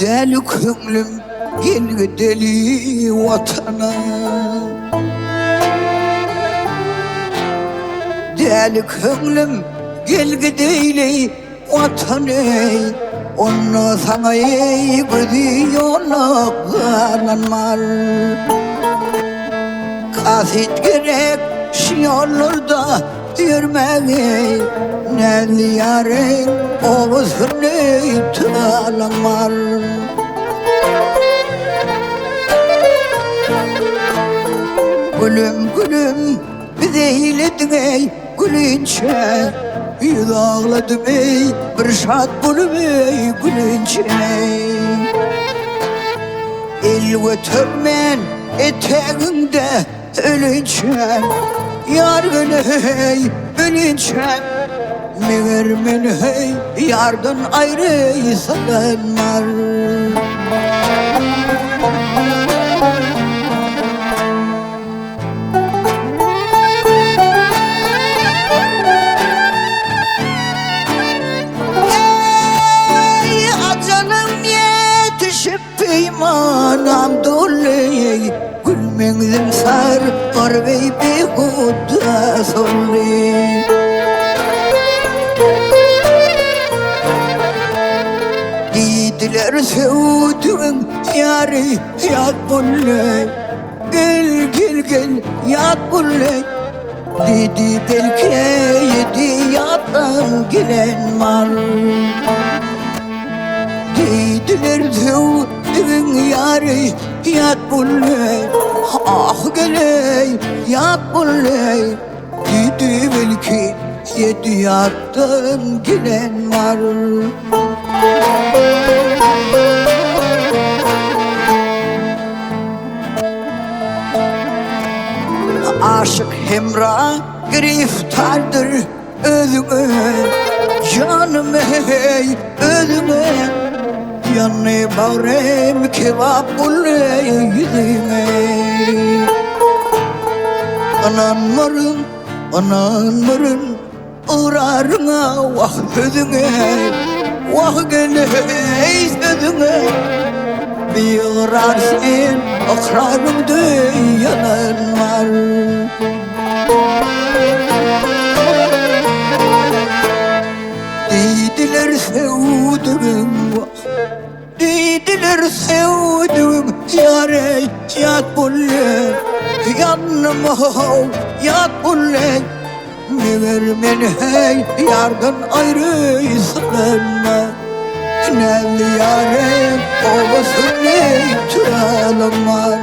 Deli kömlüm gel deli vatana, deli kömlüm gel deli vatana. Onu sana gidiyorlar kalanlar. Kasit gerek şiyorlarda yürümeyi, ne diyarın oğuzunu talanlar. Gülüm gülüm değildin ey gülünçe, yığladım ey bir şat bulup ey gülünçe. El götürmen eteğinde ölünçe, yar gönü hey ölünçe. Meğer men hey yardan ayrı sananlar. Peymanam dolu gülmengizim sar Arvey behuda solli. Dediler sevduğun yarı yat bulle, gel gel gel yat bulle. Dedi belki yedi yattan gelen var. Dediler sevduğun yarı yat bulle, ah geley yat bulle. Dedi belki yedi yattan gelen var. Aşık hemra griftardır özüme, canım hey özüme. Yanı bağrım kebap bulle yüzüme. Anan marın uğrarına vah özüme, vah gele hey sözüme. Bir uğrarsın akrarımda yananlar. Dediler sevduğum vah, dediler sevduğum yare yat bulle. Yanıma yat bulle. Meğer men hey yardan ayrı sananlar. Ne diyarın oğuzunu talanlar.